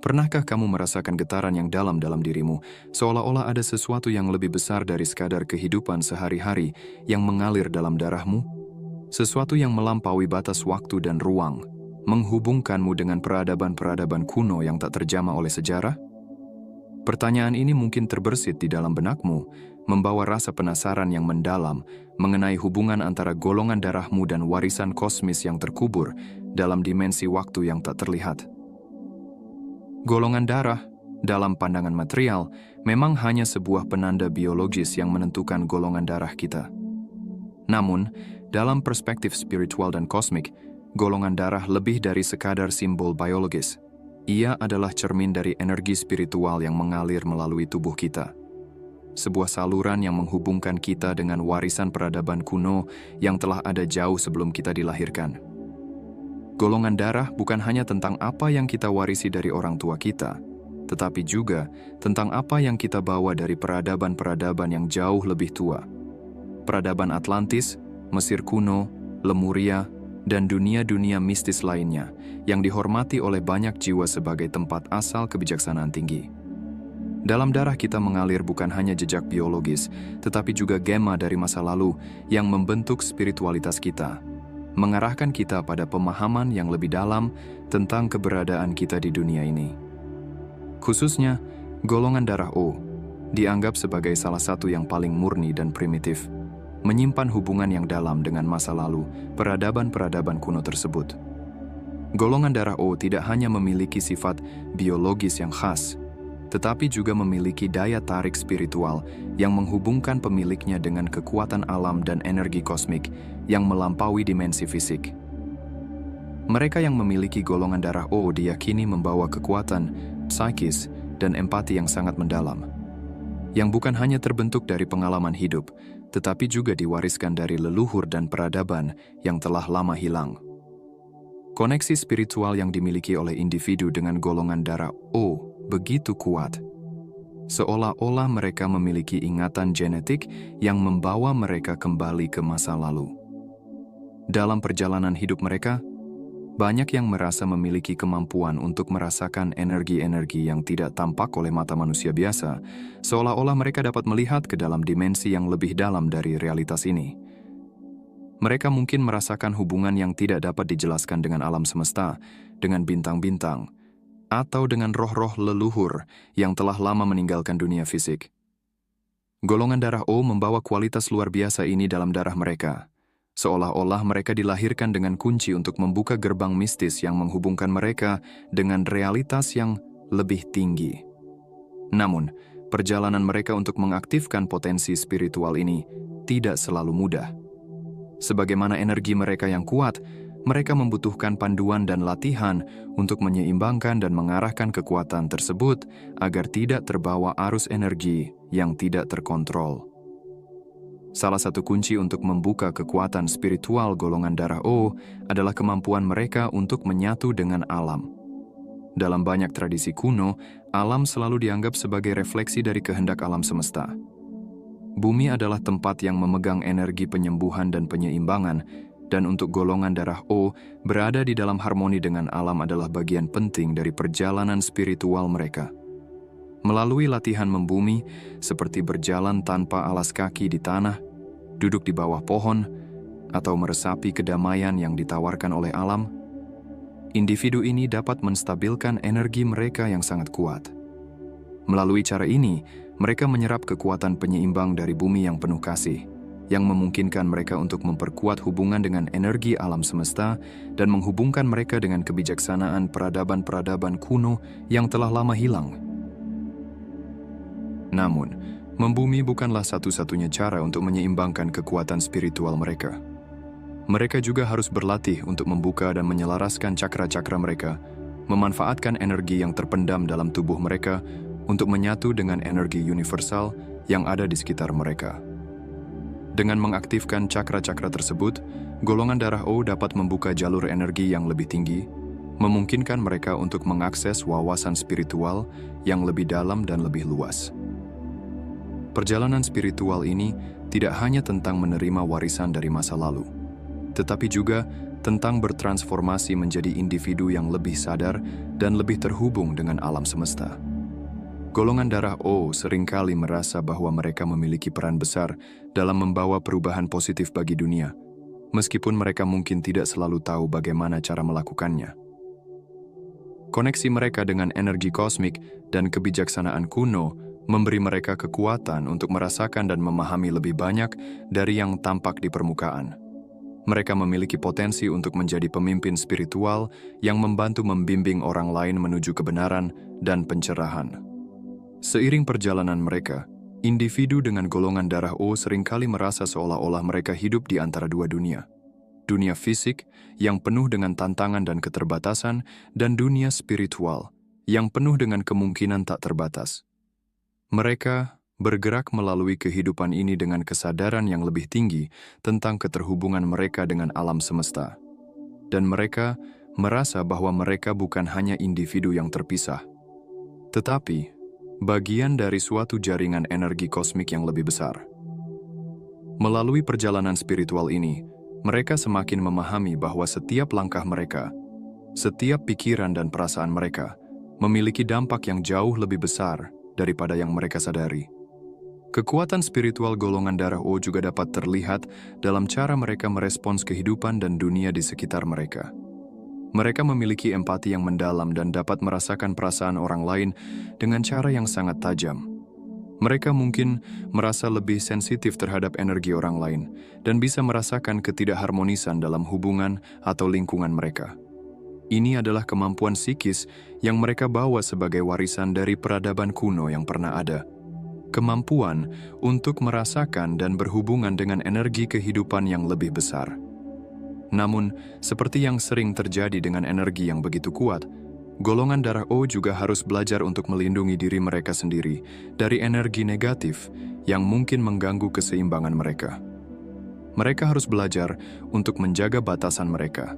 Pernahkah kamu merasakan getaran yang dalam-dalam dirimu, seolah-olah ada sesuatu yang lebih besar dari sekadar kehidupan sehari-hari yang mengalir dalam darahmu? Sesuatu yang melampaui batas waktu dan ruang, menghubungkanmu dengan peradaban-peradaban kuno yang tak terjamah oleh sejarah? Pertanyaan ini mungkin terbersit di dalam benakmu, membawa rasa penasaran yang mendalam mengenai hubungan antara golongan darahmu dan warisan kosmis yang terkubur dalam dimensi waktu yang tak terlihat. Golongan darah, dalam pandangan material, memang hanya sebuah penanda biologis yang menentukan golongan darah kita. Namun, dalam perspektif spiritual dan kosmik, golongan darah lebih dari sekadar simbol biologis. Ia adalah cermin dari energi spiritual yang mengalir melalui tubuh kita. Sebuah saluran yang menghubungkan kita dengan warisan peradaban kuno yang telah ada jauh sebelum kita dilahirkan. Golongan darah bukan hanya tentang apa yang kita warisi dari orang tua kita, tetapi juga tentang apa yang kita bawa dari peradaban-peradaban yang jauh lebih tua. Peradaban Atlantis, Mesir kuno, Lemuria, dan dunia-dunia mistis lainnya yang dihormati oleh banyak jiwa sebagai tempat asal kebijaksanaan tinggi. Dalam darah kita mengalir bukan hanya jejak biologis, tetapi juga gema dari masa lalu yang membentuk spiritualitas kita, mengarahkan kita pada pemahaman yang lebih dalam tentang keberadaan kita di dunia ini. Khususnya, golongan darah O dianggap sebagai salah satu yang paling murni dan primitif, menyimpan hubungan yang dalam dengan masa lalu peradaban-peradaban kuno tersebut. Golongan darah O tidak hanya memiliki sifat biologis yang khas, tetapi juga memiliki daya tarik spiritual yang menghubungkan pemiliknya dengan kekuatan alam dan energi kosmik yang melampaui dimensi fisik. Mereka yang memiliki golongan darah O diyakini membawa kekuatan, psikis, dan empati yang sangat mendalam, yang bukan hanya terbentuk dari pengalaman hidup, tetapi juga diwariskan dari leluhur dan peradaban yang telah lama hilang. Koneksi spiritual yang dimiliki oleh individu dengan golongan darah O begitu kuat, seolah-olah mereka memiliki ingatan genetik yang membawa mereka kembali ke masa lalu. Dalam perjalanan hidup mereka, banyak yang merasa memiliki kemampuan untuk merasakan energi-energi yang tidak tampak oleh mata manusia biasa, seolah-olah mereka dapat melihat ke dalam dimensi yang lebih dalam dari realitas ini. Mereka mungkin merasakan hubungan yang tidak dapat dijelaskan dengan alam semesta, dengan bintang-bintang, atau dengan roh-roh leluhur yang telah lama meninggalkan dunia fisik. Golongan darah O membawa kualitas luar biasa ini dalam darah mereka, seolah-olah mereka dilahirkan dengan kunci untuk membuka gerbang mistis yang menghubungkan mereka dengan realitas yang lebih tinggi. Namun, perjalanan mereka untuk mengaktifkan potensi spiritual ini tidak selalu mudah. Sebagaimana energi mereka yang kuat, mereka membutuhkan panduan dan latihan untuk menyeimbangkan dan mengarahkan kekuatan tersebut agar tidak terbawa arus energi yang tidak terkontrol. Salah satu kunci untuk membuka kekuatan spiritual golongan darah O adalah kemampuan mereka untuk menyatu dengan alam. Dalam banyak tradisi kuno, alam selalu dianggap sebagai refleksi dari kehendak alam semesta. Bumi adalah tempat yang memegang energi penyembuhan dan penyeimbangan, dan untuk golongan darah O, berada di dalam harmoni dengan alam adalah bagian penting dari perjalanan spiritual mereka. Melalui latihan membumi, seperti berjalan tanpa alas kaki di tanah, duduk di bawah pohon, atau meresapi kedamaian yang ditawarkan oleh alam, individu ini dapat menstabilkan energi mereka yang sangat kuat. Melalui cara ini, mereka menyerap kekuatan penyeimbang dari bumi yang penuh kasih, yang memungkinkan mereka untuk memperkuat hubungan dengan energi alam semesta dan menghubungkan mereka dengan kebijaksanaan peradaban-peradaban kuno yang telah lama hilang. Namun, membumi bukanlah satu-satunya cara untuk menyeimbangkan kekuatan spiritual mereka. Mereka juga harus berlatih untuk membuka dan menyelaraskan cakra-cakra mereka, memanfaatkan energi yang terpendam dalam tubuh mereka untuk menyatu dengan energi universal yang ada di sekitar mereka. Dengan mengaktifkan cakra-cakra tersebut, golongan darah O dapat membuka jalur energi yang lebih tinggi, memungkinkan mereka untuk mengakses wawasan spiritual yang lebih dalam dan lebih luas. Perjalanan spiritual ini tidak hanya tentang menerima warisan dari masa lalu, tetapi juga tentang bertransformasi menjadi individu yang lebih sadar dan lebih terhubung dengan alam semesta. Golongan darah O seringkali merasa bahwa mereka memiliki peran besar dalam membawa perubahan positif bagi dunia, meskipun mereka mungkin tidak selalu tahu bagaimana cara melakukannya. Koneksi mereka dengan energi kosmik dan kebijaksanaan kuno memberi mereka kekuatan untuk merasakan dan memahami lebih banyak dari yang tampak di permukaan. Mereka memiliki potensi untuk menjadi pemimpin spiritual yang membantu membimbing orang lain menuju kebenaran dan pencerahan. Seiring perjalanan mereka, individu dengan golongan darah O seringkali merasa seolah-olah mereka hidup di antara dua dunia. Dunia fisik yang penuh dengan tantangan dan keterbatasan, dan dunia spiritual yang penuh dengan kemungkinan tak terbatas. Mereka bergerak melalui kehidupan ini dengan kesadaran yang lebih tinggi tentang keterhubungan mereka dengan alam semesta. Dan mereka merasa bahwa mereka bukan hanya individu yang terpisah, tetapi bagian dari suatu jaringan energi kosmik yang lebih besar. Melalui perjalanan spiritual ini, mereka semakin memahami bahwa setiap langkah mereka, setiap pikiran dan perasaan mereka, memiliki dampak yang jauh lebih besar daripada yang mereka sadari. Kekuatan spiritual golongan darah O juga dapat terlihat dalam cara mereka merespons kehidupan dan dunia di sekitar mereka. Mereka memiliki empati yang mendalam dan dapat merasakan perasaan orang lain dengan cara yang sangat tajam. Mereka mungkin merasa lebih sensitif terhadap energi orang lain dan bisa merasakan ketidakharmonisan dalam hubungan atau lingkungan mereka. Ini adalah kemampuan psikis yang mereka bawa sebagai warisan dari peradaban kuno yang pernah ada. Kemampuan untuk merasakan dan berhubungan dengan energi kehidupan yang lebih besar. Namun, seperti yang sering terjadi dengan energi yang begitu kuat, golongan darah O juga harus belajar untuk melindungi diri mereka sendiri dari energi negatif yang mungkin mengganggu keseimbangan mereka. Mereka harus belajar untuk menjaga batasan mereka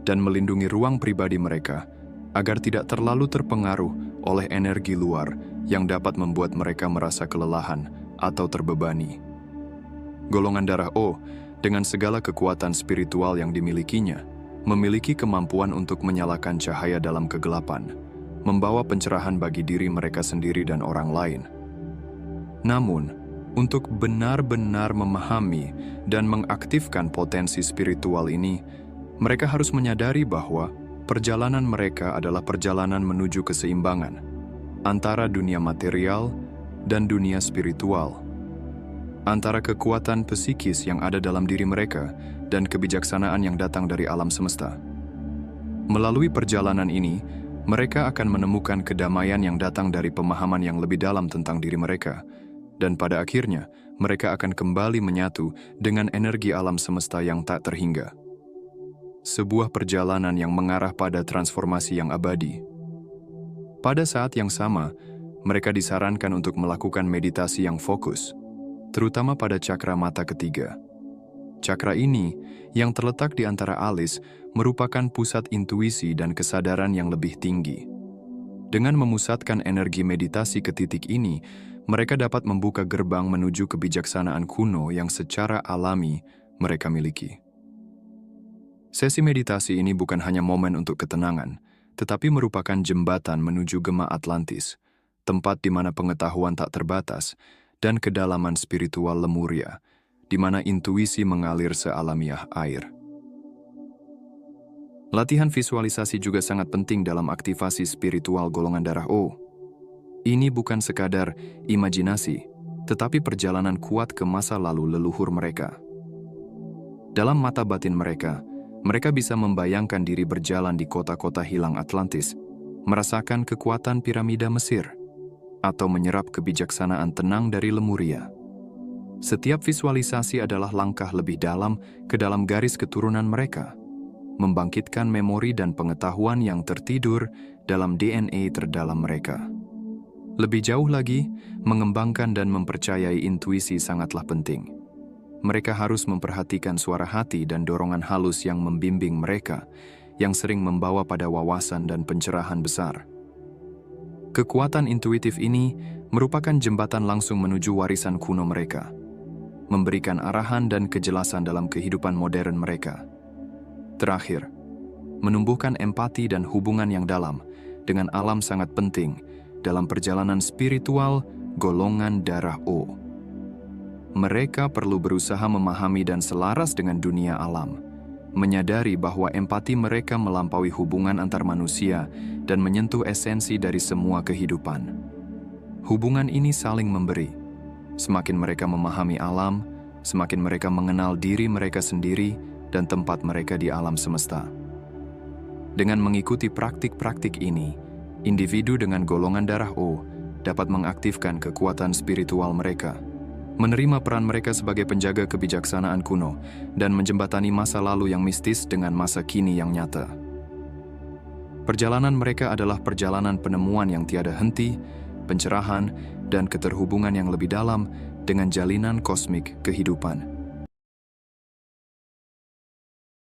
dan melindungi ruang pribadi mereka agar tidak terlalu terpengaruh oleh energi luar yang dapat membuat mereka merasa kelelahan atau terbebani. Golongan darah O, dengan segala kekuatan spiritual yang dimilikinya, memiliki kemampuan untuk menyalakan cahaya dalam kegelapan, membawa pencerahan bagi diri mereka sendiri dan orang lain. Namun, untuk benar-benar memahami dan mengaktifkan potensi spiritual ini, mereka harus menyadari bahwa perjalanan mereka adalah perjalanan menuju keseimbangan antara dunia material dan dunia spiritual, antara kekuatan psikis yang ada dalam diri mereka dan kebijaksanaan yang datang dari alam semesta. Melalui perjalanan ini, mereka akan menemukan kedamaian yang datang dari pemahaman yang lebih dalam tentang diri mereka, dan pada akhirnya, mereka akan kembali menyatu dengan energi alam semesta yang tak terhingga. Sebuah perjalanan yang mengarah pada transformasi yang abadi. Pada saat yang sama, mereka disarankan untuk melakukan meditasi yang fokus, terutama pada cakra mata ketiga. Cakra ini, yang terletak di antara alis, merupakan pusat intuisi dan kesadaran yang lebih tinggi. Dengan memusatkan energi meditasi ke titik ini, mereka dapat membuka gerbang menuju kebijaksanaan kuno yang secara alami mereka miliki. Sesi meditasi ini bukan hanya momen untuk ketenangan, tetapi merupakan jembatan menuju Gema Atlantis, tempat di mana pengetahuan tak terbatas, dan kedalaman spiritual Lemuria, di mana intuisi mengalir sealamiah air. Latihan visualisasi juga sangat penting dalam aktivasi spiritual golongan darah O. Ini bukan sekadar imajinasi, tetapi perjalanan kuat ke masa lalu leluhur mereka. Dalam mata batin mereka, mereka bisa membayangkan diri berjalan di kota-kota hilang Atlantis, merasakan kekuatan piramida Mesir, atau menyerap kebijaksanaan tenang dari Lemuria. Setiap visualisasi adalah langkah lebih dalam ke dalam garis keturunan mereka, membangkitkan memori dan pengetahuan yang tertidur dalam DNA terdalam mereka. Lebih jauh lagi, mengembangkan dan mempercayai intuisi sangatlah penting. Mereka harus memperhatikan suara hati dan dorongan halus yang membimbing mereka, yang sering membawa pada wawasan dan pencerahan besar. Kekuatan intuitif ini merupakan jembatan langsung menuju warisan kuno mereka, memberikan arahan dan kejelasan dalam kehidupan modern mereka. Terakhir, menumbuhkan empati dan hubungan yang dalam dengan alam sangat penting dalam perjalanan spiritual golongan darah O. Mereka perlu berusaha memahami dan selaras dengan dunia alam, menyadari bahwa empati mereka melampaui hubungan antar manusia dan menyentuh esensi dari semua kehidupan. Hubungan ini saling memberi. Semakin mereka memahami alam, semakin mereka mengenal diri mereka sendiri dan tempat mereka di alam semesta. Dengan mengikuti praktik-praktik ini, individu dengan golongan darah O dapat mengaktifkan kekuatan spiritual mereka, menerima peran mereka sebagai penjaga kebijaksanaan kuno, dan menjembatani masa lalu yang mistis dengan masa kini yang nyata. Perjalanan mereka adalah perjalanan penemuan yang tiada henti, pencerahan, dan keterhubungan yang lebih dalam dengan jalinan kosmik kehidupan.